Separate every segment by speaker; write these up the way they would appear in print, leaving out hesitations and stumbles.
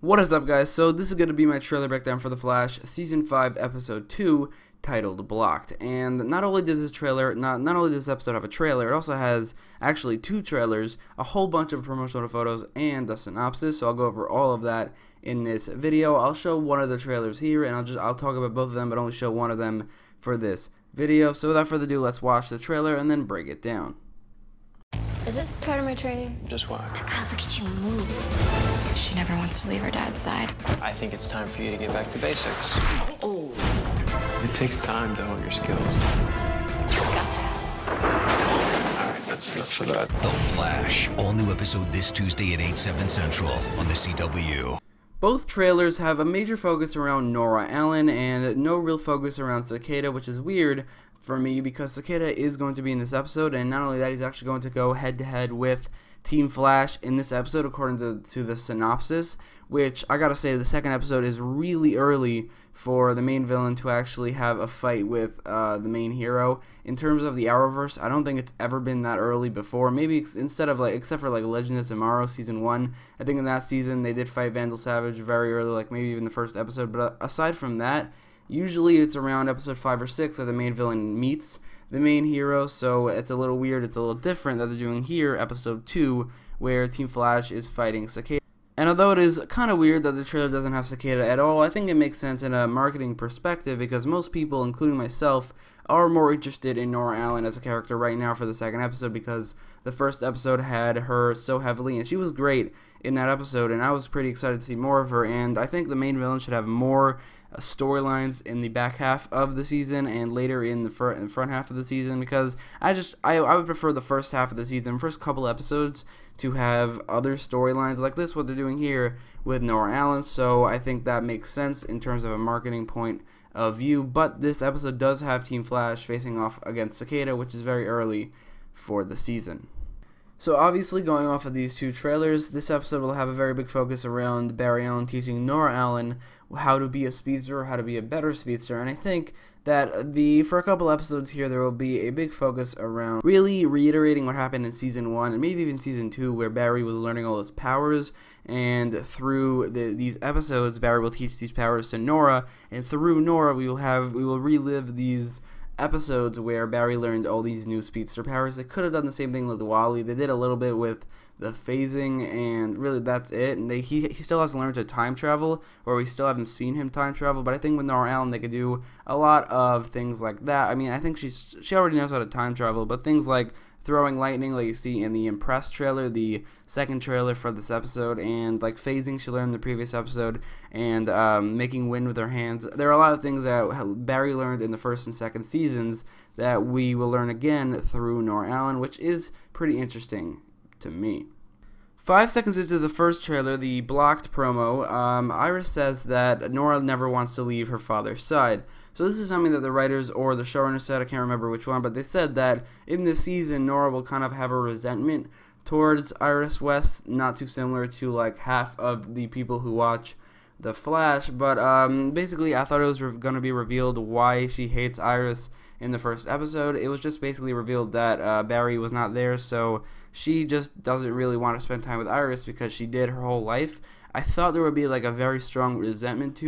Speaker 1: What is up, guys? So this is going to be my trailer breakdown for The Flash Season 5 Episode 2, titled Blocked. And not only does this trailer, not only does this episode have a trailer, it also has actually two trailers, a whole bunch of promotional photos, and a synopsis. So I'll go over all of that in this video. I'll show one of the trailers here, and I'll talk about both of them, but only show one of them for this video. So without further ado, let's watch the trailer and then break it down.
Speaker 2: Is this part of my training?
Speaker 3: Just watch.
Speaker 2: God, look at you move.
Speaker 4: She never wants to leave her dad's side.
Speaker 3: I think it's time for you to get back to basics.
Speaker 2: Oh.
Speaker 3: It takes time to hone your skills.
Speaker 2: Gotcha.
Speaker 3: All right, that's enough for that.
Speaker 5: The Flash, all new episode this Tuesday at 8, 7 Central on the CW.
Speaker 1: Both trailers have a major focus around Nora Allen and no real focus around Cicada, which is weird for me because Cicada is going to be in this episode, and not only that, he's actually going to go head-to-head with Team Flash in this episode according to the synopsis, which I gotta say the second episode is really early for the main villain to actually have a fight with the main hero. In terms of the Arrowverse, I don't think it's ever been that early before. Maybe except for like Legend of Tomorrow Season 1, I think in that season they did fight Vandal Savage very early, like maybe even the first episode, but aside from that, usually it's around episode 5 or 6 that the main villain meets the main hero, so it's a little weird, it's a little different that they're doing here, episode 2, where Team Flash is fighting Cicada. And although it is kind of weird that the trailer doesn't have Cicada at all, I think it makes sense in a marketing perspective because most people, including myself, are more interested in Nora Allen as a character right now for the second episode because the first episode had her so heavily, and she was great in that episode, and I was pretty excited to see more of her, and I think the main villain should have more storylines in the back half of the season and later in the front half of the season, because I would prefer the first half of the season, first couple episodes, to have other storylines like this, what they're doing here with Nora Allen. So I think that makes sense in terms of a marketing point of view, but this episode does have Team Flash facing off against Cicada, which is very early for the season. So obviously, going off of these two trailers, this episode will have a very big focus around Barry Allen teaching Nora Allen how to be a speedster, how to be a better speedster, and I think that for a couple episodes here, there will be a big focus around really reiterating what happened in Season 1, and maybe even Season 2, where Barry was learning all his powers, and through these episodes, Barry will teach these powers to Nora, and through Nora, we will relive these episodes where Barry learned all these new speedster powers. They could have done the same thing with Wally. They did a little bit with the phasing, and really that's it. And he still hasn't learned to time travel, or we still haven't seen him time travel, but I think with Nora Allen they could do a lot of things like that. I mean, I think she already knows how to time travel, but things like throwing lightning like you see in the Impress trailer, the second trailer for this episode, and like phasing she learned in the previous episode, and making wind with her hands. There are a lot of things that Barry learned in the first and second seasons that we will learn again through Nora Allen, which is pretty interesting to me. 5 seconds into the first trailer, the blocked promo, Iris says that Nora never wants to leave her father's side. So this is something that the writers or the showrunner said, I can't remember which one, but they said that in this season, Nora will kind of have a resentment towards Iris West, not too similar to like half of the people who watch The Flash, but basically I thought it was going to be revealed why she hates Iris in the first episode. It was just basically revealed that Barry was not there, so she just doesn't really want to spend time with Iris because she did her whole life. I thought there would be like a very strong resentment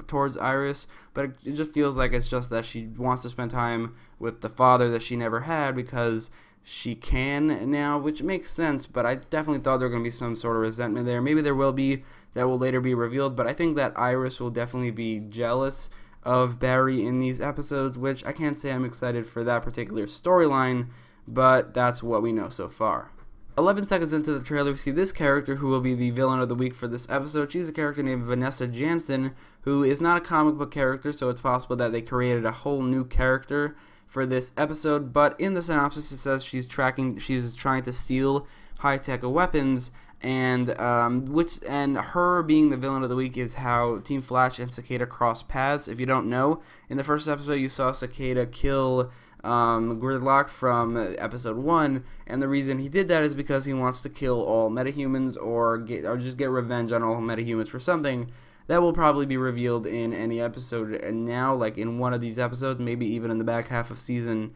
Speaker 1: towards Iris, but it just feels like it's just that she wants to spend time with the father that she never had because she can now, which makes sense, but I definitely thought there was going to be some sort of resentment there. Maybe there will be, that will later be revealed, but I think that Iris will definitely be jealous of Barry in these episodes, which I can't say I'm excited for that particular storyline, but that's what we know so far. 11 seconds into the trailer, we see this character who will be the villain of the week for this episode. She's a character named Vanessa Jansen, who is not a comic book character, so it's possible that they created a whole new character for this episode, but in the synopsis it says she's trying to steal high-tech weapons, and her being the villain of the week is how Team Flash and Cicada cross paths. If you don't know, in the first episode you saw Cicada kill Gridlock from episode 1, and the reason he did that is because he wants to kill all metahumans or just get revenge on all metahumans for something that will probably be revealed in any episode, and now like in one of these episodes, maybe even in the back half of season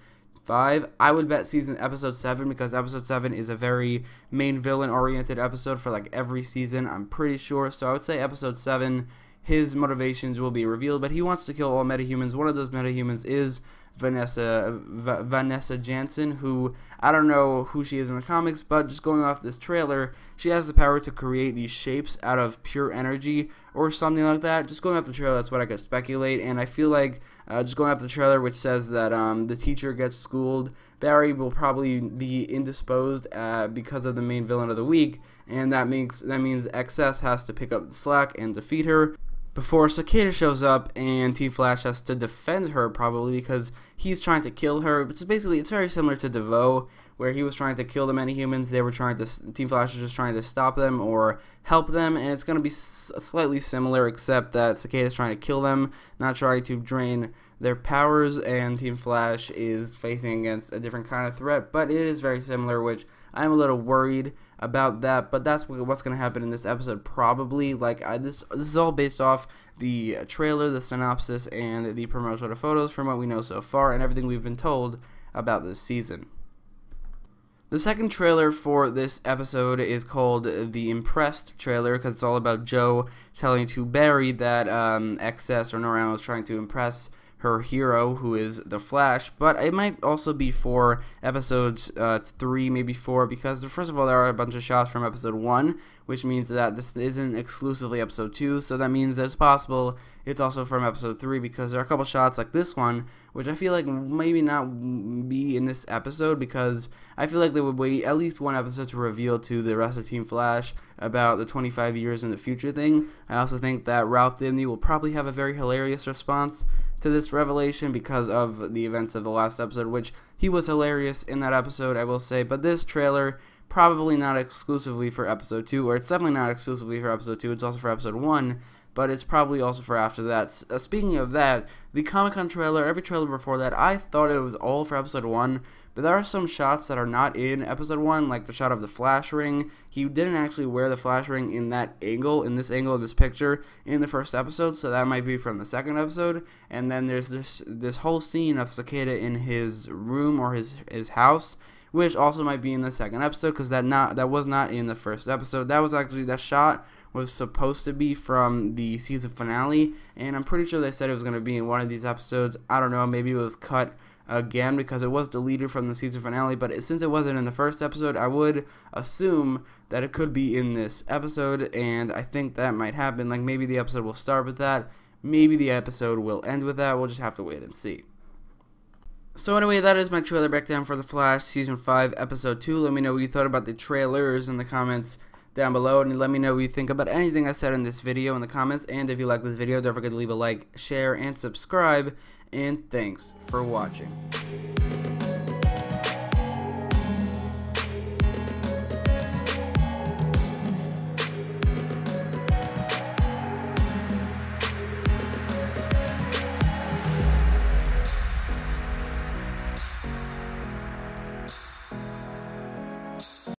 Speaker 1: 5. I would bet episode 7, because episode 7 is a very main villain oriented episode for like every season, I'm pretty sure. So I would say episode 7, his motivations will be revealed, but he wants to kill all metahumans. One of those metahumans is Vanessa Jansen, who I don't know who she is in the comics, but just going off this trailer, she has the power to create these shapes out of pure energy or something like that. Just going off the trailer, that's what I could speculate, and I feel like just going off the trailer, which says that the teacher gets schooled, Barry will probably be indisposed because of the main villain of the week, and that means XS has to pick up the slack and defeat her before Cicada shows up, and Team Flash has to defend her probably because he's trying to kill her. Which is basically, it's very similar to DeVoe, where he was trying to kill the Metahumans. They were trying to, Team Flash was just trying to stop them or help them, and it's going to be slightly similar, except that Cicada is trying to kill them, not trying to drain their powers, and Team Flash is facing against a different kind of threat. But it is very similar, which I'm a little worried about that, but that's what's going to happen in this episode probably. Like this is all based off the trailer, the synopsis, and the promotional photos from what we know so far and everything we've been told about this season. The second trailer for this episode is called the Impressed trailer, because it's all about Joe telling to Barry that XS or Nora is trying to impress her hero, who is the Flash. But it might also be for episodes 3, maybe 4, because first of all, there are a bunch of shots from episode 1, which means that this isn't exclusively episode 2, so that means that it's possible it's also from episode 3, because there are a couple shots like this one, which I feel like maybe not be in this episode, because I feel like they would wait at least one episode to reveal to the rest of Team Flash about the 25 years in the future thing. I also think that Ralph Dibny will probably have a very hilarious response to this revelation because of the events of the last episode, which he was hilarious in that episode, I will say. But this trailer, probably not exclusively for episode 2, or it's definitely not exclusively for episode 2, it's also for episode 1, but it's probably also for after that. Speaking of that, the Comic-Con trailer, every trailer before that, I thought it was all for episode 1, but there are some shots that are not in episode 1, like the shot of the Flash ring. He didn't actually wear the Flash ring in that angle, in this angle of this picture, in the first episode, so that might be from the second episode. And then there's this whole scene of Cicada in his room or his house, which also might be in the second episode, because that was not in the first episode. That shot was supposed to be from the season finale, and I'm pretty sure they said it was going to be in one of these episodes. I don't know, maybe it was cut again because it was deleted from the season finale, but since it wasn't in the first episode, I would assume that it could be in this episode, and I think that might happen. Like, maybe the episode will start with that, maybe the episode will end with that. We'll just have to wait and see. So anyway, that is my trailer breakdown for The Flash Season 5, Episode 2. Let me know what you thought about the trailers in the comments down below, and let me know what you think about anything I said in this video in the comments. And if you like this video, don't forget to leave a like, share, and subscribe. And thanks for watching.